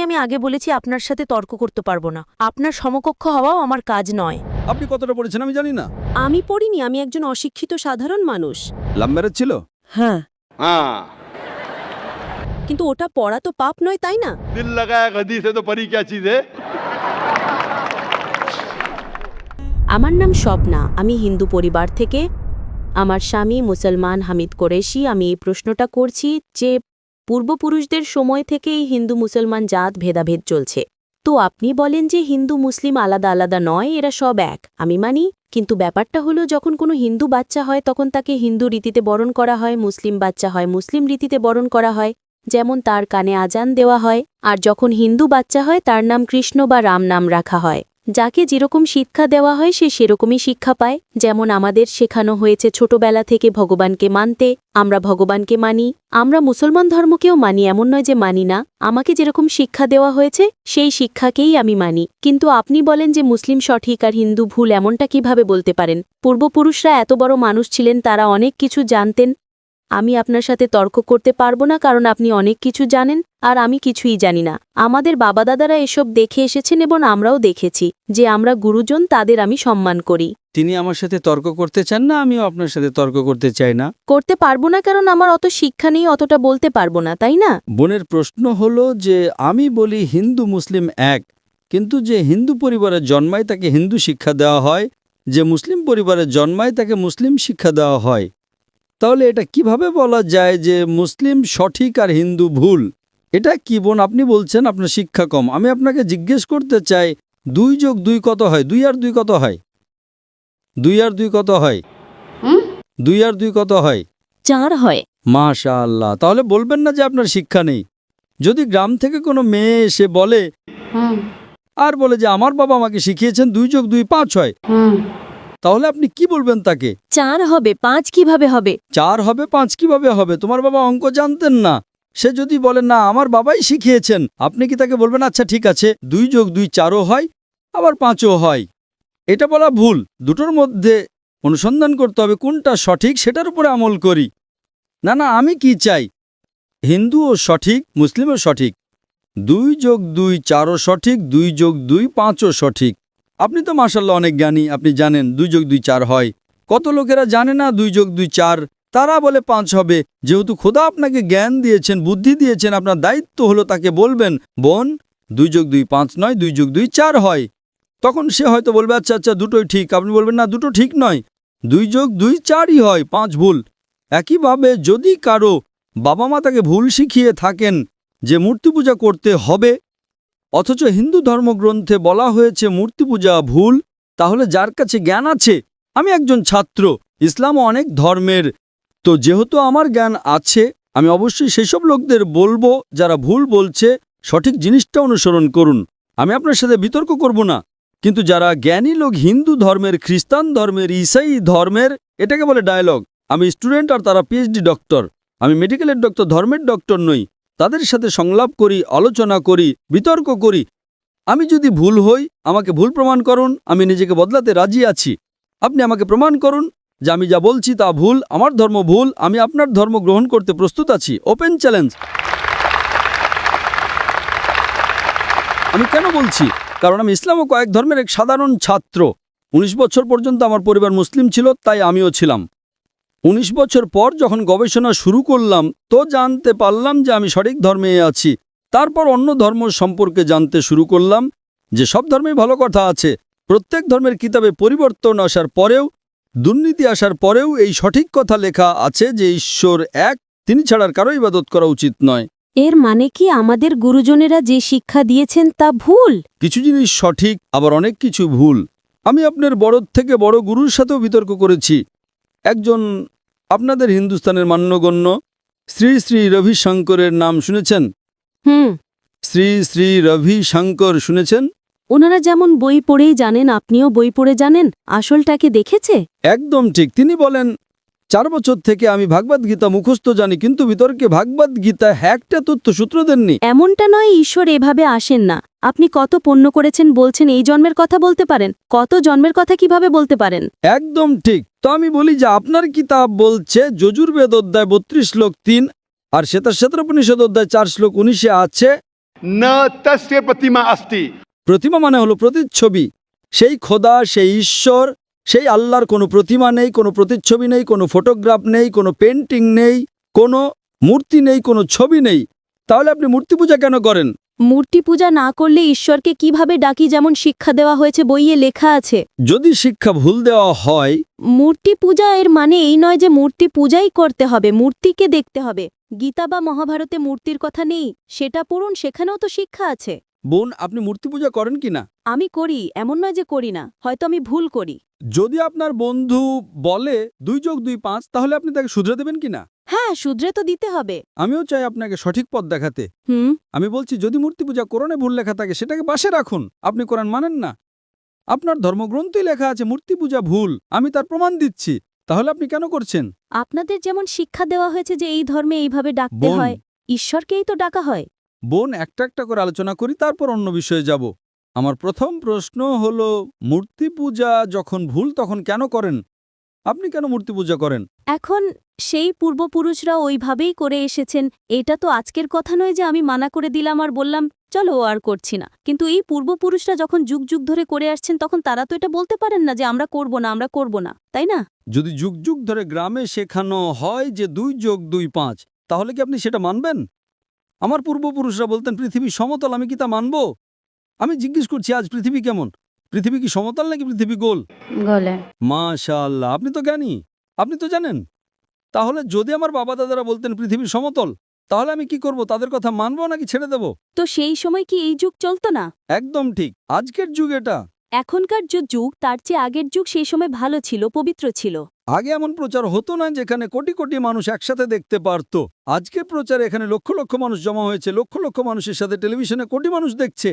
আমি আগে বলেছি আপনার সাথে তর্ক করতে পারবো না। আপনার সমকক্ষ হওয়াও আমার কাজ নয়। আপনি কতটা পড়েছেন আমি জানি না। আমি পড়িনি, আমি একজন অশিক্ষিত সাধারণ মানুষ। লাভ ম্যারেজ ছিল? হ্যাঁ, কিন্তু ওটা পড়া তো পাপ নয়, তাই না? दिल लगाया गधी से तो परी क्या चीज है। আমার নাম স্বপ্না, আমি হিন্দু পরিবার থেকে। আমার স্বামী মুসলমান হামিদ কুরেশি। আমি এই প্রশ্নটা করছি যে পূর্বপুরুষদের সময় থেকেই হিন্দু মুসলমান জাত ভেদাভেদ চলছে। তো আপনি বলেন যে হিন্দু মুসলিম আলাদা আলাদা নয়, এরা সব এক। আমি মানি, কিন্তু ব্যাপারটা হলো যখন কোনো হিন্দু বাচ্চা হয় তখন তাকে হিন্দু রীতিতে বরণ করা হয়, মুসলিম বাচ্চা হয় মুসলিম রীতিতে বরণ করা হয়, যেমন তার কানে আজান দেওয়া হয়। আর যখন হিন্দু বাচ্চা হয় তার নাম কৃষ্ণ বা রাম নাম রাখা হয়। যাকে যেরকম শিক্ষা দেওয়া হয় সে সেরকমই শিক্ষা পায়। যেমন আমাদের শেখানো হয়েছে ছোটবেলা থেকে ভগবানকে মানতে, আমরা ভগবানকে মানি। আমরা মুসলমান ধর্মকেও মানি, এমন নয় যে মানি না। আমাকে যেরকম শিক্ষা দেওয়া হয়েছে সেই শিক্ষাকেই আমি মানি। কিন্তু আপনি বলেন যে মুসলিম সঠিক আর হিন্দু ভুল, এমনটা কিভাবে বলতে পারেন? পূর্বপুরুষরা এত বড় মানুষ ছিলেন, তারা অনেক কিছু জানতেন। আমি আপনার সাথে তর্ক করতে পারবো না, কারণ আপনি অনেক কিছু জানেন আর আমি কিছুই জানি না। আমাদের বাবা দাদারা এসব দেখে এসেছেন এবং আমরাও দেখেছি যে আমরা গুরুজন, তাদের আমি সম্মান করি। তিনি আমার সাথে তর্ক করতে চান না, আমিও আপনার সাথে তর্ক করতে চাই না। করতে পারবো না কারণ আমার অত শিক্ষা নেই, অতটা বলতে পারবো না, তাই না? বোনের প্রশ্ন হলো যে আমি বলি হিন্দু মুসলিম এক, কিন্তু যে হিন্দু পরিবারে জন্মায় তাকে হিন্দু শিক্ষা দেওয়া হয়, যে মুসলিম পরিবারে জন্মায় তাকে মুসলিম শিক্ষা দেওয়া হয়। তাহলে এটা কিভাবে বলা যায় যে মুসলিম সঠিক আর হিন্দু ভুল? এটা কি বোন আপনি বলছেন আপনার শিক্ষা কম। আমি আপনাকে জিজ্ঞেস করতে চাই 2 যোগ 2 কত হয়? 2 আর 2 কত হয়? 2 আর 2 কত হয়? 2 আর 2 কত হয়? 4 হয়। মাশাআল্লাহ। তাহলে বলবেন না যে আপনার শিক্ষা নেই। যদি গ্রাম থেকে কোনো মেয়ে এসে বলে আর বলে যে আমার বাবা আমাকে শিখিয়েছেন 2 যোগ 2 5 হয়, তাহলে আপনি কি বলবেন তাকে? 4 হবে, 5 কিভাবে হবে? 4 হবে 5 কিভাবে হবে? তোমার বাবা অঙ্ক জানতেন না। সে যদি বলে না আমার বাবাই শিখিয়েছেন, আপনি কি তাকে বলবেন আচ্ছা ঠিক আছে 2 যোগ 2 4ও হয় আবার 5ও হয়? এটা বলা ভুল। দুটোর মধ্যে অনুসন্ধান করতে হবে কোনটা সঠিক, সেটার উপরে আমল করি। না না, আমি কি চাই হিন্দুও সঠিক মুসলিমও সঠিক, 2 যোগ 2 4ও সঠিক, 2 যোগ 2 5ও সঠিক। আপনি তো মাশাআল্লাহ অনেক জ্ঞানী, আপনি জানেন 2 যোগ 2 4 হয়। কত লোকেরা জানে না 2 যোগ 2 4, তারা বলে 5 হবে। যেহেতু খোদা আপনাকে জ্ঞান দিয়েছেন, বুদ্ধি দিয়েছেন, আপনার দায়িত্ব হলো তাকে বলবেন বোন 2 যোগ 2 5 নয়, 2 যোগ 2 4 হয়। তখন সে হয়তো বলবে আচ্ছা আচ্ছা দুটোই ঠিক। আপনি বলবেন না দুটো ঠিক নয়, 2 যোগ 2 4ই হয়, 5 ভুল। একইভাবে যদি কারো বাবা মা তাকে ভুল শিখিয়ে থাকেন যে মূর্তি পূজা করতে হবে, অথচ হিন্দু ধর্মগ্রন্থে বলা হয়েছে মূর্তি পূজা ভুল, তাহলে যার কাছে জ্ঞান আছে, আমি একজন ছাত্র, ইসলামও অনেক ধর্মের, তো যেহেতু আমার জ্ঞান আছে আমি অবশ্যই সেসব লোকদের বলবো যারা ভুল বলছে সঠিক জিনিসটা অনুসরণ করুন। আমি আপনার সাথে বিতর্ক করব না। কিন্তু যারা জ্ঞানী লোক হিন্দু ধর্মের, খ্রিস্টান ধর্মের, ঈসাই ধর্মের, এটাকে বলে ডায়ালগ। আমি স্টুডেন্ট আর তারা পিএইচডি ডক্টর। আমি মেডিকেলের ডক্টর, ধর্মের ডক্টর নই। তাদের সাথে সংলাপ করি, আলোচনা করি, বিতর্ক করি। আমি যদি ভুল হই আমাকে ভুল প্রমাণ করুন, আমি নিজেকে বদলাতে রাজি আছি। আপনি আমাকে প্রমাণ করুন যে আমি যা বলছি তা ভুল, আমার ধর্ম ভুল, আমি আপনার ধর্ম গ্রহণ করতে প্রস্তুত আছি। Open challenge. আমি কেন বলছি? কারণ আমি ইসলাম ও কয়েক ধর্মের এক সাধারণ ছাত্র। 19 বছর পর্যন্ত আমার পরিবার মুসলিম ছিল, তাই আমিও ছিলাম। 19 বছর পর যখন গবেষণা শুরু করলাম তো জানতে পারলাম যে আমি সঠিক ধর্মে আছি। তারপর অন্য ধর্ম সম্পর্কে জানতে শুরু করলাম যে সব ধর্মেই ভালো কথা আছে। প্রত্যেক ধর্মের কিতাবে পরিবর্তন আসার পরেও, দুর্নীতি আসার পরেও এই সঠিক কথা লেখা আছে যে ঈশ্বর এক, তিনি ছাড়ার কারো ইবাদত করা উচিত নয়। এর মানে কি আমাদের গুরুজনেরা যে শিক্ষা দিয়েছেন তা ভুল? কিছু জিনিস সঠিক, আবার অনেক কিছু ভুল। আমি আপনার বড় থেকে বড় গুরুর সাথেও বিতর্ক করেছি। একজন আপনাদের হিন্দুস্তানের মান্যগণ্য শ্রী শ্রী রবিশঙ্করের নাম শুনেছেন? শ্রী শ্রী রবিশঙ্কর শুনেছেন? ওনারা যেমন বই পড়েই জানেন, আপনিও বই পড়ে জানেন, আসলটাকে দেখেছে? একদম ঠিক। তিনি বলেন 4 বছর থেকে আমি ভাগবত গীতা মুখস্থ জানি, কিন্তু বিতর্কে ভাগবত গীতা একটা তথ্য সূত্র দেননি। এমনটা নয়, ঈশ্বর এভাবে আসেন না। আপনি কত পুণ্য করেছেন বলছেন এই জন্মের কথা বলতে পারেন? কত জন্মের কথা কিভাবে বলতে পারেন? একদম ঠিক। তো আমি বলি যে আপনার কিতাব বলছে যজুর্বেদ অধ্যায় 32 শ্লোক 3 আর শ্বেতার উপনিষদ অধ্যায় 4 শ্লোক 19-এ আছে न तस्य प्रतिमा अस्ति। প্রতিমা মানে হলো প্রতিচ্ছবি। সেই খোদা, সেই ঈশ্বর, সেই আল্লাহর কোনো প্রতিমা নেই, কোনো প্রতিচ্ছবি নেই, কোনো ফটোগ্রাফ নেই, কোনো পেন্টিং নেই, কোনো মূর্তি নেই, কোনো ছবি নেই। তাহলে আপনি মূর্তি পূজা কেন করেন? মূর্তি পূজা না করলে ঈশ্বরকে কিভাবে ডাকি, যেমন শিক্ষা দেওয়া হয়েছে, বইয়ে লেখা আছে। যদি শিক্ষা ভুল দেওয়া হয়, মূর্তি পূজা এর মানে এই নয় যে মূর্তি পূজাই করতে হবে, মূর্তিকে দেখতে হবে। গীতা বা মহাভারতে মূর্তির কথা নেই, সেটা পড়ুন, সেখানেও তো শিক্ষা আছে। বোন, আপনি মূর্তি পূজা করেন কিনা? আমি করি, এমন নয় যে করি না, হয়তো আমি ভুল করি। যদি আপনার বন্ধু বলে 2 যোগ 2 5, তাহলে আপনি তাকে শুধরে দেবেন কিনা? হ্যাঁ, শুধরে তো দিতে হবে। আমিও চাই আপনাকে সঠিক পথ দেখাতে। আমি বলছি, যদি মূর্তি পূজা কোরআনে ভুল লেখা থাকে সেটাকে পাশে রাখুন। আপনি কোরআন মানেন না, আপনার ধর্মগ্রন্থই লেখা আছে মূর্তি পূজা ভুল, আমি তার প্রমাণ দিচ্ছি। তাহলে আপনি কেন করছেন? আপনাদের যেমন শিক্ষা দেওয়া হয়েছে যে এই ধর্মে এইভাবে ডাকতে বোন। হয়, ঈশ্বরকেই তো ডাকা হয়। বোন, একটা একটা করে আলোচনা করি, তারপর অন্য বিষয়ে যাব। আমার প্রথম প্রশ্ন হলো, মূর্তি পূজা যখন ভুল তখন কেন করেন? আপনি কেন মূর্তি পূজা করেন? এখন সেই পূর্বপুরুষরা ওইভাবেই করে এসেছেন, এটা তো আজকের কথা নয় যে আমি মানা করে দিলাম আর বললাম চলো আর করছি না। কিন্তু এই পূর্বপুরুষরা যখন যুগ যুগ ধরে করে আসছেন, তখন তারা তো এটা বলতে পারেন না যে আমরা করব না, আমরা করব না, তাই না? যদি যুগ যুগ ধরে গ্রামে শেখানো হয় যে 2 যোগ 2 5, তাহলে কি আপনি সেটা মানবেন? আমার পূর্বপুরুষরা বলতেন পৃথিবী সমতল, আমি কি তা মানব? আমি জিজ্ঞেস করছি, আজ পৃথিবী কেমন? পৃথিবী কি সমতল নাকি পৃথিবী গোল? গলে। মাশাআল্লাহ, আপনি তো জ্ঞানী, আপনি তো জানেন। তাহলে যদি আমার বাবা দাদারা বলতেন পৃথিবী সমতল, তাহলে আমি কি করব? তাদের কথা মানবো নাকি ছেড়ে দেব? তো সেই সময় কি এই যুগ চলতো না? একদম ঠিক, আজকের যুগ এটা। এখনকার যে যুগ তার চেয়ে আগের যুগ সেই সময় ভালো ছিল, পবিত্র ছিল। আগে এমন প্রচার হতো না যেখানে কোটি কোটি মানুষ একসাথে দেখতে পারত। আজকের প্রচারে এখানে লক্ষ লক্ষ মানুষ জমা হয়েছে, লক্ষ লক্ষ মানুষের সাথে টেলিভিশনে কোটি মানুষ দেখছে।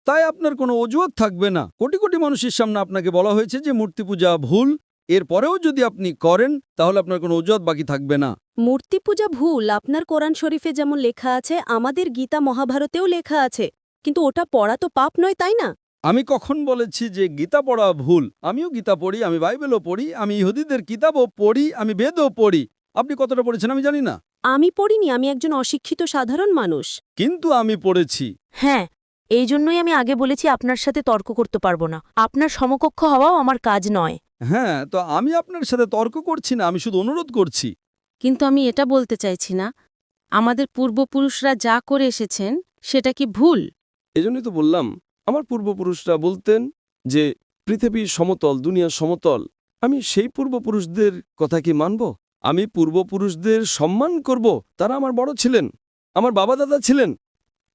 তাই আপনার কোনো অজুহাত থাকবে না। কোটি কোটি মানুষের সামনে আপনাকে বলা হয়েছে যে মূর্তি পূজা ভুল, এরপরেও যদি আপনি করেন তাহলে আপনার কোনো অজুহাত বাকি থাকবে না। মূর্তি পূজা ভুল আপনার কোরআন শরীফে যেমন লেখা আছে, আমাদের গীতা মহাভারতেও লেখা আছে, কিন্তু ওটা পড়া তো পাপ নয়, তাই না? আমি কখন বলেছি যে গীতা পড়া ভুল? আমিও গীতা পড়ি, আমি বাইবেলও পড়ি, আমি ইহুদিদের কিতাবও পড়ি, আমি বেদও পড়ি। আপনি কতটা পড়েছেন আমি জানি না, আমি পড়িনি, আমি একজন অশিক্ষিত সাধারণ মানুষ। কিন্তু আমি পড়েছি। হ্যাঁ, এই জন্যই আমি আগে বলেছি আপনার সাথে তর্ক করতে পারবো না। আপনার সমকক্ষ হওয়াও আমার কাজ নয়। হ্যাঁ, তো আমি আপনার সাথে তর্ক করছি না, আমি শুধু অনুরোধ করছি। কিন্তু আমি এটা বলতে চাইছি না আমাদের পূর্বপুরুষরা যা করে এসেছেন সেটা কি ভুল? এজন্যই তো বললাম, আমার পূর্বপুরুষরা বলতেন যে পৃথিবী সমতল, দুনিয়া সমতল। আমি সেই পূর্বপুরুষদের কথা কি মানব? আমি পূর্বপুরুষদের সম্মান করব, তারা আমার বড় ছিলেন, আমার বাবা দাদা ছিলেন।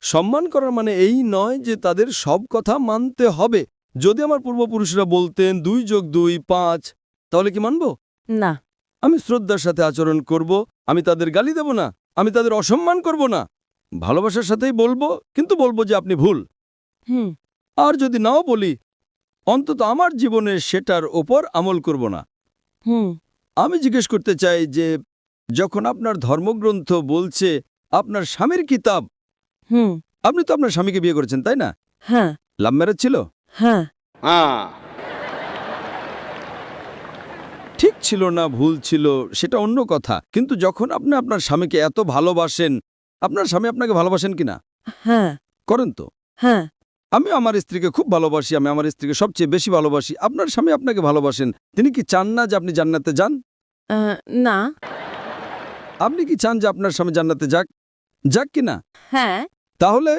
সম্মান করার মানে এই নয় যে তাদের সব কথা মানতে হবে। যদি আমার পূর্বপুরুষরা বলতেন 2 যোগ 2 5, তাহলে কি মানব? না। আমি শ্রদ্ধার সাথে আচরণ করব, আমি তাদের গালি দেব না, আমি তাদের অসম্মান করব না, ভালোবাসার সাথেই বলবো, কিন্তু বলবো যে আপনি ভুল। হুম। আর যদি নাও বলি, অন্তত আমার জীবনে সেটার ওপর আমল করব না। হুম। আমি জিজ্ঞেস করতে চাই যে যখন আপনার ধর্মগ্রন্থ বলছে আপনার স্বামীর কিতাব, হুম। আপনি তো আপনার স্বামীকে বিয়ে করেছেন, তাই না? হ্যাঁ। লাভ ম্যারেজ ছিল? হ্যাঁ। हाँ ঠিক ছিল না ভুল ছিল সেটা অন্য কথা, কিন্তু যখন আপনি আপনার স্বামীকে এত ভালোবাসেন, আপনার স্বামী আপনাকে ভালোবাসেন কিনা? হ্যাঁ। করেন তো? হ্যাঁ। আমি আমার স্ত্রীকে খুব ভালোবাসি, আমি আমার স্ত্রীকে সবচেয়ে বেশি ভালোবাসি। আপনার স্বামী আপনাকে ভালোবাসেন, তিনি কি চান না যে আপনি জান্নাতে যান? না। আপনি কি চান যে আপনার স্বামী জান্নাতে যাক? যাক কিনা? হ্যাঁ। তাহলে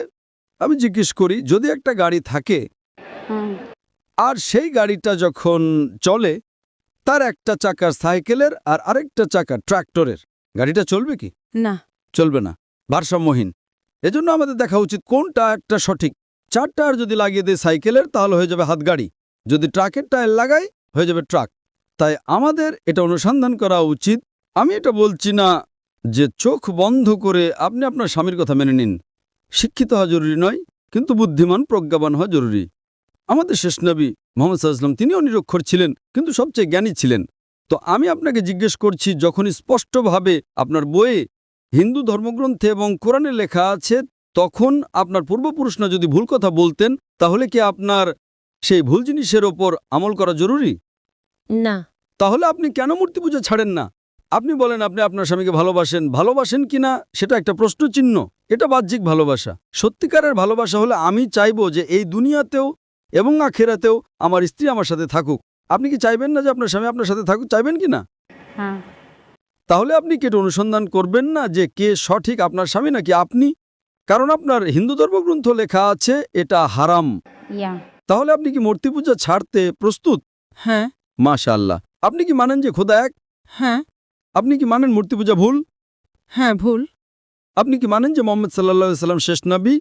আমি জিজ্ঞেস করি, যদি একটা গাড়ি থাকে আর সেই গাড়িটা যখন চলে, তার একটা চাকা সাইকেলের আর আরেকটা চাকা ট্রাক্টরের, গাড়িটা চলবে কি? না। চলবে না, ভারসাম্যহীন। এজন্য আমাদের দেখা উচিত কোনটা একটা সঠিক। 4 টায়ার যদি লাগিয়ে দেয় সাইকেলের, তাহলে হয়ে যাবে হাতগাড়ি। যদি ট্রাকের টায়ার লাগাই, হয়ে যাবে ট্রাক। তাই আমাদের এটা অনুসন্ধান করা উচিত। আমি এটা বলছি না যে চোখ বন্ধ করে আপনি আপনার স্বামীর কথা মেনে নিন। শিক্ষিত হওয়া জরুরি নয়, কিন্তু বুদ্ধিমান প্রজ্ঞাবান হওয়া জরুরি। আমাদের শেষ নবী মুহাম্মদ সাল্লাল্লাহু আলাইহি ওয়াসাল্লাম, তিনিও নিরক্ষর ছিলেন, কিন্তু সবচেয়ে জ্ঞানী ছিলেন। তো আমি আপনাকে জিজ্ঞেস করছি, যখন স্পষ্টভাবে আপনার বইয়ে হিন্দু ধর্মগ্রন্থে এবং কোরআনে লেখা আছে, তখন আপনার পূর্বপুরুষরা যদি ভুল কথা বলতেন, তাহলে কি আপনার সেই ভুল জিনিসের ওপর আমল করা জরুরি? না। তাহলে আপনি কেন মূর্তি পূজা ছাড়েন না? আপনি বলেন আপনি আপনার স্বামীকে ভালোবাসেন কিনা সেটা একটা প্রশ্নচিহ্ন। এটা বাহ্যিক ভালোবাসা। সত্যিকারের ভালোবাসা হলে আমি চাইবো যে এই দুনিয়াতেও এবং আখেরাতেও আমার স্ত্রী আমার সাথে থাকুক। আপনি কি চাইবেন না যে আপনার স্বামী আপনার সাথে থাকুক? চাইবেন কি না? হ্যাঁ। তাহলে আপনি কি এটা অনুসন্ধান করবেন না যে কে সঠিক, আপনার স্বামী নাকি আপনি? কারণ আপনার হিন্দু ধর্মগ্রন্থ লেখা আছে এটা হারাম। ইয়া। তাহলে আপনি কি মূর্তি পূজা ছাড়তে প্রস্তুত? হ্যাঁ। মাশাআল্লাহ। আপনি কি মানেন যে খোদা এক? হ্যাঁ। আপনি কি মানেন মূর্তি পূজা ভুল? হ্যাঁ, ভুল। আপনি কি মানেন যে মোহাম্মদ সাল্লাল্লাহু আলাইহি সাল্লাম শেষ নবী?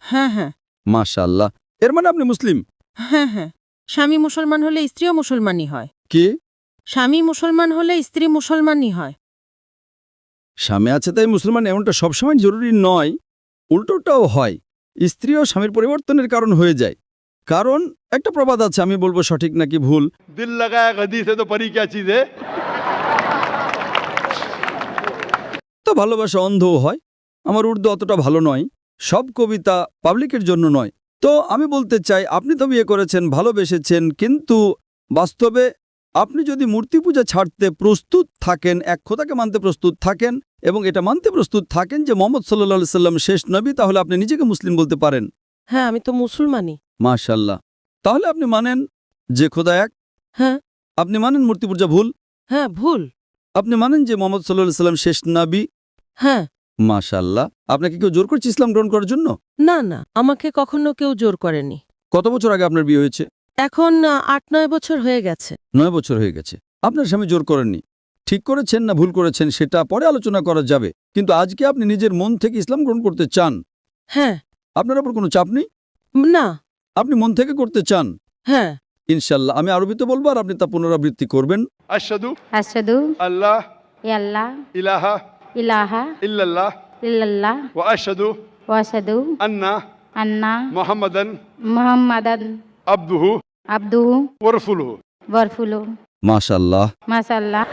হ্যাঁ, হ্যাঁ। মাশাআল্লাহ। এর মানে আপনি মুসলিম? হ্যাঁ, হ্যাঁ। স্বামী মুসলমান হলে স্ত্রীও মুসলমানই হয়। কি? স্বামী মুসলমান হলে স্ত্রী মুসলমানই হয়। স্বামী আছে তাই মুসলমান এমনটা সবসময় জরুরি নয়, উল্টোটাও হয়। স্ত্রীও স্বামীর পরিবর্তনের কারণ হয়ে যায়। কারণ একটা প্রবাদ আছে, আমি বলবো সঠিক নাকি ভুল। दिल लगाया गदी से तो परी क्या चीज है। তো ভালোবাসা অন্ধও হয়। আমার উর্দু অতটা ভালো নয়, সব কবিতা পাবলিকের জন্য নয়। তো আমি বলতে চাই, আপনি তো বিয়ে করেছেন, ভালোবেসেছেন, কিন্তু বাস্তবে আপনি যদি মূর্তি পূজা ছাড়তে প্রস্তুত থাকেন, এক খোদাকে মানতে প্রস্তুত থাকেন এবং এটা মানতে প্রস্তুত থাকেন যে মোহাম্মদ সাল্লাল্লাহু আলাইহি সাল্লাম শেষ নবী, তাহলে আপনি নিজেকে মুসলিম বলতে পারেন। হ্যাঁ, আমি তো মুসলমানই। মাশাআল্লাহ। তাহলে আপনি মানেন যে খোদা এক? হ্যাঁ। আপনি মানেন মূর্তি পূজা ভুল? হ্যাঁ, ভুল। আপনি মানেন যে মোহাম্মদ সাল্লাল্লাহু আলাইহি সাল্লাম শেষ নবী? হ্যাঁ। মাশাআল্লাহ। আপনাকে কেউ জোর করছে ইসলাম গ্রহণ করার জন্য? না, না, আমাকে কখনো কেউ জোর করেনি। কত বছর আগে আপনার বিয়ে হয়েছে? এখন ৮-৯ বছর হয়ে গেছে। 9 বছর হয়ে গেছে। আপনার স্বামী জোর করেননি। ঠিক করেছেন না ভুল করেছেন সেটা পরে আলোচনা করা যাবে, কিন্তু আজকে আপনি নিজের মন থেকে ইসলাম গ্রহণ করতে চান। হ্যাঁ। আপনার উপর কোনো চাপ নেই, না। আপনি মন থেকে করতে চান। হ্যাঁ। ইনশাল্লাহ আমি আরবিতে বলবো আর আপনি তা পুনরাবৃত্তি করবেন। अशहदु আশহাদু अल्लाह আল্লাহ इलाहा ইলাহা इल्लल्लाह ইল্লাল্লাহ व अशहदु ওয়া আশহাদু अन्ना আন্না मुहम्मदन মুহাম্মাদান अब्दुहु আবদুহু व रसूलुहु। ওয়া রাসূলুহু। মাশাআল্লাহ। মাশাআল্লাহ।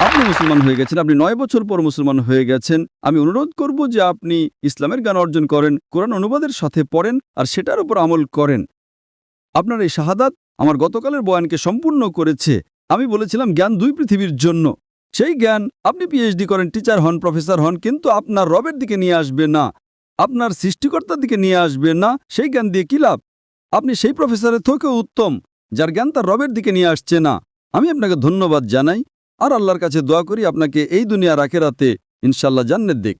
আপনি মুসলমান হয়ে গেছেন, আপনি 9 বছর পর মুসলমান হয়ে গেছেন। আমি অনুরোধ করব যে আপনি ইসলামের জ্ঞান অর্জন করেন, কোরআন অনুবাদের সাথে পড়েন আর সেটার উপর আমল করেন। আপনার এই শাহাদাত আমার গতকালের বয়ানকে সম্পূর্ণ করেছে। আমি বলেছিলাম জ্ঞান 2 পৃথিবীর জন্য। সেই জ্ঞান আপনি পিএইচডি করেন, টিচার হন, প্রফেসর হন, কিন্তু আপনার রবের দিকে নিয়ে আসবে না, আপনার সৃষ্টিকর্তার দিকে নিয়ে আসবে না। সেই জ্ঞান দিয়ে কি লাভ? আপনি সেই প্রফেসরের থেকেও উত্তম যার জ্ঞান তার রবের দিকে নিয়ে আসছে না। আমি আপনাকে ধন্যবাদ জানাই আর আল্লাহর কাছে দোয়া করি আপনাকে এই দুনিয়ার আখিরাতে ইনশাআল্লাহ জান্নাত দিক।